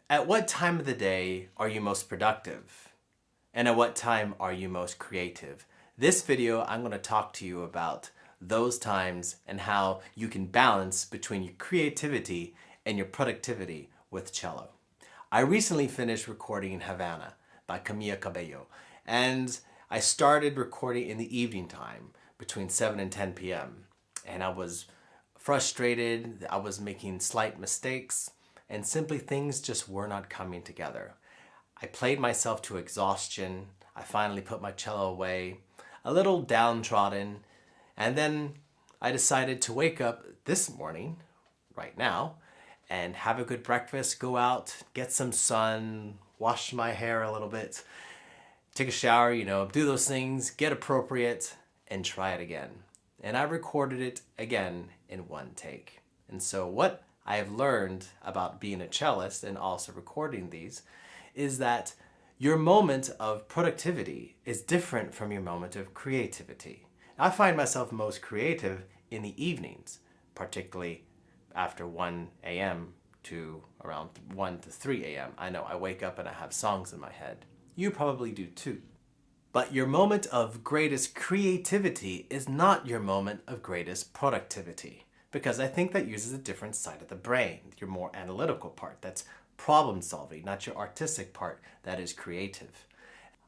At what time of the day are you most productive? And at what time are you most creative? This video, I'm going to talk to you about those times and how you can balance between your creativity and your productivity with cello. I recently finished recording Havana by Camila Cabello, and I started recording in the evening time between 7 and 10 p.m. And I was frustrated, I was making slight mistakes, and simply things just were not coming together. I played myself to exhaustion. I finally put my cello away, a little downtrodden, and then I decided to wake up this morning, right now, and have a good breakfast, go out, get some sun, wash my hair a little bit, take a shower, do those things, get appropriate, and try it again. And I recorded it again in one take. And so what I have learned about being a cellist and also recording these is that your moment of productivity is different from your moment of creativity. I find myself most creative in the evenings, particularly after 1 a.m. to around 1 to 3 a.m. I know I wake up and I have songs in my head. You probably do too. But your moment of greatest creativity is not your moment of greatest productivity, because I think that uses a different side of the brain, your more analytical part, that's problem solving, not your artistic part that is creative.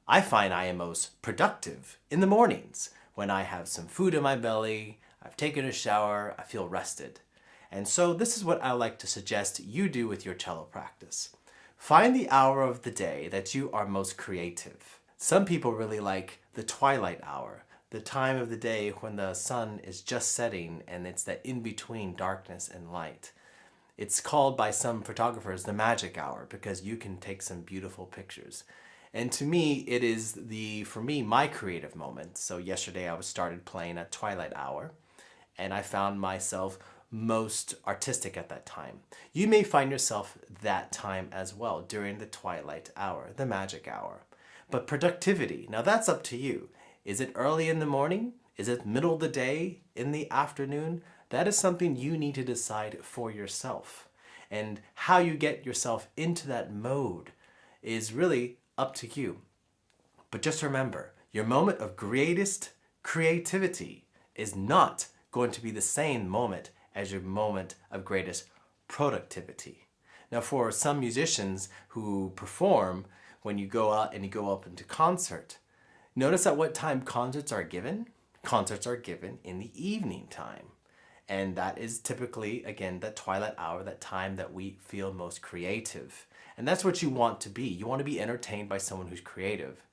I find I am most productive in the mornings when I have some food in my belly, I've taken a shower, I feel rested. And so this is what I like to suggest you do with your cello practice. Find the hour of the day that you are most creative. Some people really like the twilight hour, the time of the day when the sun is just setting and it's that in-between darkness and light. It's called by some photographers the magic hour because you can take some beautiful pictures. And to me, it is for me, my creative moment. So yesterday I started playing at twilight hour and I found myself most artistic at that time. You may find yourself that time as well during the twilight hour, the magic hour. But productivity, now that's up to you. Is it early in the morning? Is it middle of the day? In the afternoon? That is something you need to decide for yourself. And how you get yourself into that mode is really up to you. But just remember, your moment of greatest creativity is not going to be the same moment as your moment of greatest productivity. Now for some musicians who perform, when you go out and you go up into concert, notice at what time concerts are given. Concerts are given in the evening time. And that is typically, again, that twilight hour, that time that we feel most creative. And that's what you want to be. You want to be entertained by someone who's creative.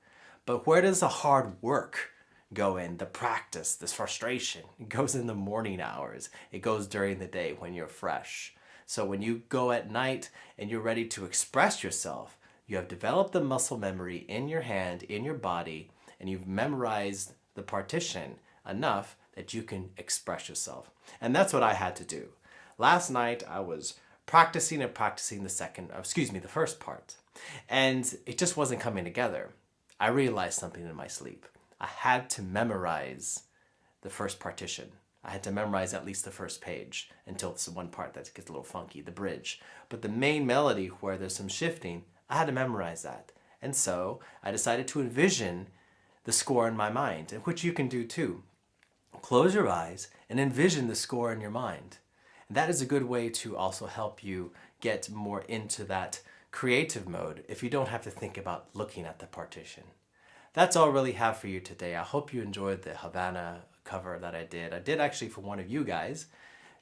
But where does the hard work go in? The practice, this frustration? It goes in the morning hours. It goes during the day when you're fresh. So when you go at night and you're ready to express yourself, you have developed the muscle memory in your hand, in your body, and you've memorized the partition enough that you can express yourself. And that's what I had to do. Last night I was practicing and practicing the first part, and it just wasn't coming together. I realized something in my sleep. I had to memorize the first partition. I had to memorize at least the first page until it's one part that gets a little funky, the bridge. But the main melody where there's some shifting, I had to memorize that. And so I decided to envision the score in my mind, which you can do too. Close your eyes and envision the score in your mind. And that is a good way to also help you get more into that creative mode if you don't have to think about looking at the partition. That's all I really have for you today. I hope you enjoyed the Havana cover that I did. I did actually for one of you guys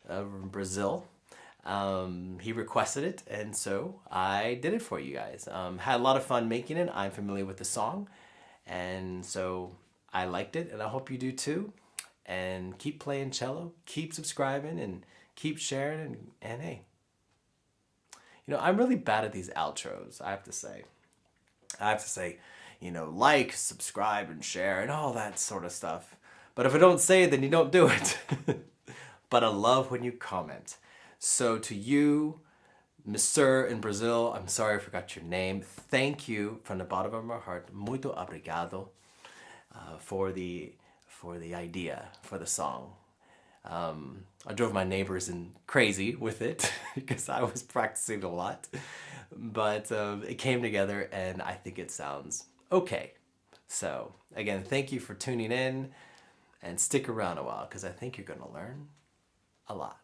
from Brazil. He requested it, and so I did it for you guys. Had a lot of fun making it. I'm familiar with the song, and so I liked it, and I hope you do too. And keep playing cello, keep subscribing, and keep sharing, and hey. I'm really bad at these outros, I have to say. Like, subscribe, and share, and all that sort of stuff. But if I don't say it, then you don't do it. But I love when you comment. So to you, Mr. in Brazil, I'm sorry I forgot your name. Thank you from the bottom of my heart. Muito obrigado for the idea, for the song. I drove my neighbors crazy with it because I was practicing a lot. but it came together and I think it sounds okay. So again, thank you for tuning in and stick around a while because I think you're going to learn a lot.